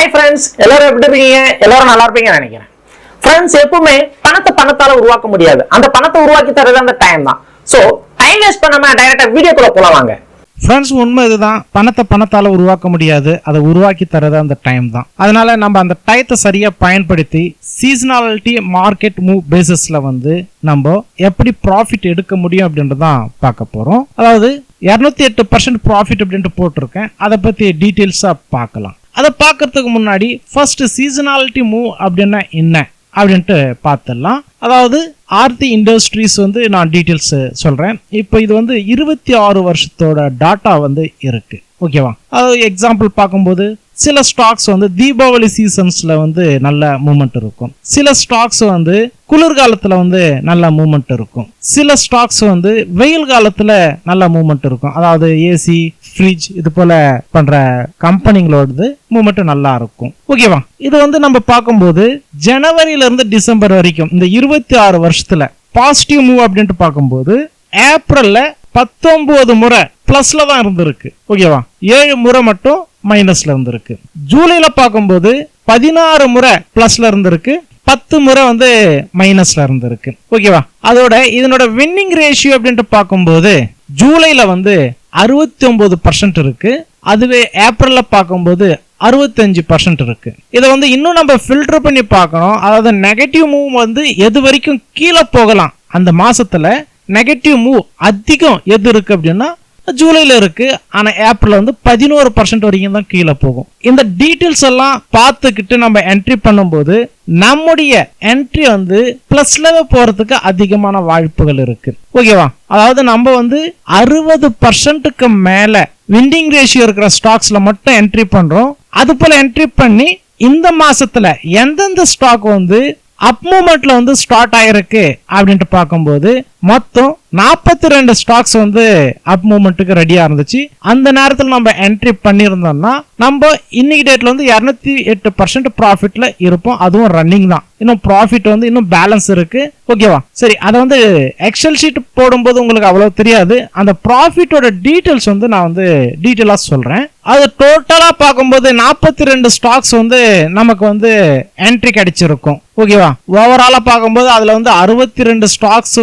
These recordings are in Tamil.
ஹாய் ஃப்ரெண்ட்ஸ், எல்லாரும் எப்படி இருக்கீங்க? எல்லாரும் நல்லா இருப்பீங்கன்னு நினைக்கிறேன். ஃப்ரெண்ட்ஸ், எப்பவுமே பணத்தால உருவாக்க முடியாது. அந்த பணத்தை உருவாக்கி தரது அந்த டைம் தான். ஸோ டைம் வேஸ்ட் பண்ணாம டைரக்டா வீடியோக்குள்ள போலாம் வாங்க. ஃப்ரெண்ட்ஸ், உண்மை இதுதான். பணத்தால உருவாக்க முடியாது, அதை உருவாக்கி தரது அந்த டைம் தான். அதனால நம்ம அந்த டயத்தை சரியா பயன்படுத்தி சீசனாலிட்டி மார்க்கெட் மூவ் பேசிஸ்ல நம்ம எப்படி ப்ராஃபிட் எடுக்க முடியும் அப்படின்றதான் பார்க்க போறோம். அதாவது 208% ப்ராஃபிட் அப்படின்ட்டு போட்டிருக்கேன். அதை பத்தி டீட்டெயில்ஸா பார்க்கலாம். அதை பார்க்கறதுக்கு முன்னாடி ஃபர்ஸ்ட் சீசனாலிட்டி மூவ் அப்படின்னா என்ன அப்படின்ட்டு பார்த்துடலாம். அதாவது ஆர்த்தி இண்டஸ்ட்ரீஸ் நான் டீட்டெயில்ஸ் சொல்றேன். இப்போ இது 26 வருஷத்தோட டாட்டா இருக்கு. ஓகேவா? அதாவது எக்ஸாம்பிள் பார்க்கும்போது சில ஸ்டாக்ஸ் தீபாவளி சீசன்ஸ்ல நல்ல மூவ்மெண்ட் இருக்கும். சில ஸ்டாக்ஸ் குளிர்காலத்துல நல்ல மூவ்மெண்ட் இருக்கும். சில ஸ்டாக்ஸ் வெயில் காலத்துல நல்ல மூவ்மெண்ட் இருக்கும். அதாவது ஏசி, ஃப்ரிட்ஜ் இது போல பண்ற கம்பெனிகளோட மூவ்மெண்ட் நல்லா இருக்கும். ஓகேவா? இது நம்ம பார்க்கும்போது ஜனவரியில இருந்து டிசம்பர் வரைக்கும் இந்த 26 வருஷத்துல பாசிட்டிவ் மூவ் அப்படின்ட்டு பார்க்கும்போது ஏப்ரல்ல 19 முறை பிளஸ்ல தான் இருந்திருக்கு. ஓகேவா? 7 முறை மட்டும் மைனஸ்ல இருந்திருக்கு. ஜூலைல பார்க்கும்போது 16 முறை பிளஸ்ல இருந்திருக்கு, 10 முறை மைனஸ்ல இருந்திருக்கு. ஓகேவா? அதோட இதனோட வின்னிங் ரேஷியோ அப்படின்ட்டு பார்க்கும்போது ஜூலைல 69% இருக்கு. அதுவே ஏப்ரல்ல பார்க்கும்போது 65% இருக்கு. இதை இன்னும் நம்ம ஃபில்டர் பண்ணி பார்க்கணும். அதாவது நெகட்டிவ் மூவ் எது வரைக்கும் கீழே போகலாம், அந்த மாசத்துல நெகட்டிவ் மூவ் அதிகம் எது இருக்கு அப்படின்னா ஜூலைல இருக்கு. ஆனா ஏப்ரல் 11% வரைக்கும் தான் கீழே போகும். இந்த டீட்டெயில்ஸ் எல்லாம் பார்த்துக்கிட்டு நம்ம என்ட்ரி பண்ணும்போது நம்முடைய என்ட்ரி பிளஸ்ல போறதுக்கு அதிகமான வாய்ப்புகள் இருக்கு. ஓகேவா? அதாவது நம்ம 60%க்கு மேல வின்னிங் ரேஷியோ இருக்கிற ஸ்டாக்ஸ்ல மட்டும் என்ட்ரி பண்றோம். அது போல என்ட்ரி பண்ணி இந்த மாசத்துல எந்தெந்த ஸ்டாக் அப் மூவ்மெண்ட்ல ஸ்டார்ட் ஆயிருக்கு அப்படின்ட்டு பார்க்கும்போது மொத்தம் 42 ஸ்டாக்ஸ் அப் மூவ்மெண்ட்டுக்கு ரெடியா இருந்துச்சு. அந்த நேரத்தில் நம்ம என்ட்ரி பண்ணியிருந்தோம்னா நம்ம இன்னைக்கு டேட்ல 208% ப்ராஃபிட்ல இருப்போம். அதுவும் ரன்னிங் தான். இன்னும் ப்ராஃபிட் இன்னும் பேலன்ஸ் இருக்கு. ஓகேவா? சரி, அதை எக்ஸல் ஷீட் போடும்போது உங்களுக்கு அவ்வளவு தெரியாது. அந்த ப்ராஃபிட்டோட டீடைல்ஸ் நான் டீடைலா சொல்றேன். அது டோட்டலா பார்க்கும்போது 42 ஸ்டாக்ஸ் நமக்கு என்ட்ரி கிடைச்சிருக்கும். ஓகேவா? ஓவராலா பார்க்கும்போது அதுல 62 ஸ்டாக்ஸ்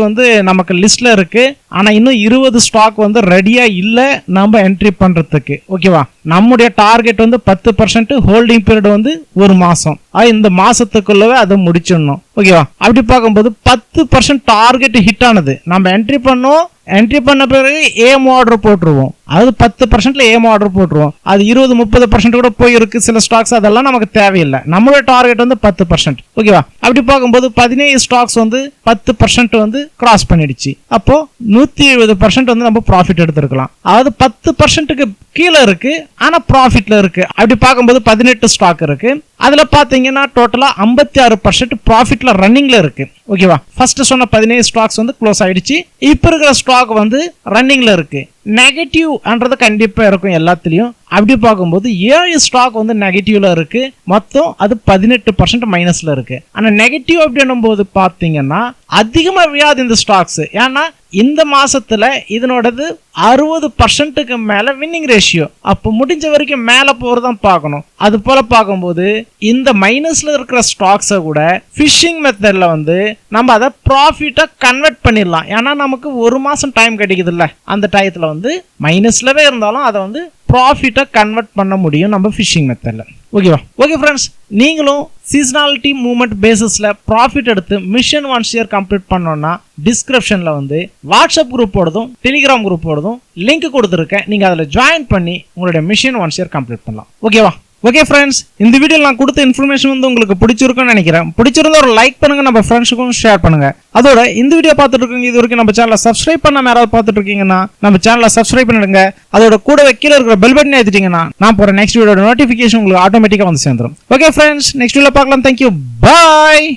நமக்கு லிஸ்ட்ல இருக்கு. ஆனா இன்னும் 20 ஸ்டாக் ரெடியா இல்ல நம்ம என்ட்ரி பண்றதுக்கு. ஓகேவா? நம்முடைய டார்கெட் 10% ஹோல்டிங் பீரியட் 1 மாசம். இந்த மாசத்துக்குள்ளவே அதை முடிச்சிடணும். ஓகேவா? அப்படி பார்க்கும்போது 10% டார்கெட் ஹிட் ஆனது நம்ம என்ட்ரி பண்ணோம். என்ட்ரி பண்ண பிறகு ஏம் ஆர்டர் போட்டுருவோம். அதாவது 10%ல ஏம் ஆர்டர் போட்டுருவோம். அது 20-30% கூட போயிருக்கு சில ஸ்டாக்ஸ். அதெல்லாம் நமக்கு தேவையில்லை. நம்மளோட டார்கெட் 10%. ஓகேவா? அப்படி பார்க்கும்போது 17 ஸ்டாக்ஸ் 10% கிராஸ் பண்ணிடுச்சு. அப்போ 170% நம்ம ப்ராஃபிட் எடுத்திருக்கலாம். அதாவது 10%க்கு கீழே இருக்கு, ஆனா ப்ராஃபிட்ல இருக்கு. அப்படி பார்க்கும்போது 18 ஸ்டாக் இருக்கு. அதுல பாத்தீங்கன்னா டோட்டலா 56% ப்ராஃபிட்ல ரன்னிங்ல இருக்கு. ஓகேவா? ஃபர்ஸ்ட் சொன்ன 17 ஸ்டாக்ஸ் க்ளோஸ் ஆயிடுச்சு. இப்ப இருக்கிற ஸ்டாக் ரன்னிங்ல இருக்கு. நெகட்டிவ் என்றது கண்டிப்பா இருக்கும் எல்லாத்துலயும். அப்படி பார்க்கும்போது 7 ஸ்டாக் நெகட்டிவ்ல இருக்கு. மொத்தம் அது 18% மைனஸ்ல இருக்கு. ஆனா நெகட்டிவ் அப்படின்னும் போது பாத்தீங்கன்னா அதிகமா வியாது இந்த ஸ்டாக்ஸ். ஏன்னா இந்த மாசத்துல இதனோடது 60%க்கு மேல வின்னிங் ரேஷியோ. அப்ப முடிஞ்ச வரைக்கும் மேல போறதான் பார்க்கணும். அது போல பார்க்கும்போது இந்த மைனஸ்ல இருக்கிற ஸ்டாக்ஸை கூட ஃபிஷிங் மெத்தட்ல நம்ம அதை ப்ராஃபிட்டா கன்வெர்ட் பண்ணிடலாம். ஏன்னா நமக்கு 1 மாசம் டைம் கிடைக்குது இல்ல. அந்த டயத்துல மைனஸ்லவே இருந்தாலும் அதை ப்ராஃபிட்டா கன்வெர்ட் பண்ண முடியும் நம்ம ஃபிஷிங் மெத்தட்ல. ஓகேவா? ஓகே ஃப்ரெண்ட்ஸ், நீங்களும் சீசனாலிட்டி மூவ்மெண்ட் பேசிஸ்ல ப்ராஃபிட் எடுத்து மிஷன் 1 ஷேர் கம்ப்ளீட் பண்ணோம்னா டிஸ்கிரிப்ஷன்ல வாட்ஸ்அப் குரூப்போடதும் டெலிகிராம் குரூப்போடதும் லிங்க் கொடுத்துருக்கேன். நீங்க அதுல ஜாயின் பண்ணி உங்களுடைய மிஷன் 1 ஷேர் கம்ப்ளீட் பண்ணலாம். ஓகேவா? ஓகே ஃப்ரெண்ட்ஸ், இந்த வீடியோல நான் கொடுத்த இன்ஃபர்மேஷன் உங்களுக்கு பிடிச்சிருக்கும்னு நினைக்கிறேன். பிடிச்சிருந்தா ஒரு லைக் பண்ணுங்க, நம்ம ஃப்ரெண்ட்ஸுக்கும் ஷேர் பண்ணுங்க. அதோட இந்த வீடியோ பார்த்துட்டு இருக்கீங்க, இது வரைக்கும் நம்ம சேனலை சப்ஸ்கிரைப் பண்ணாம யாராவது பார்த்துட்டு இருக்கீங்கன்னா நம்ம சேனலை சப்ஸ்கிரைப் பண்ணிடுங்க. அதோட கூடவே கீழே இருக்கிற பெல் பட்டன் ஏத்திட்டீங்கன்னா நான் போற நெக்ஸ்ட் வீடியோட நோட்டிபிகேஷன் உங்களுக்கு ஆட்டோமேட்டிக்கா சேர்ந்துடும். ஓகே ஃப்ரெண்ட்ஸ், நெக்ஸ்ட் வீடியோல பார்க்கலாம். தேங்க்யூ, பாய்.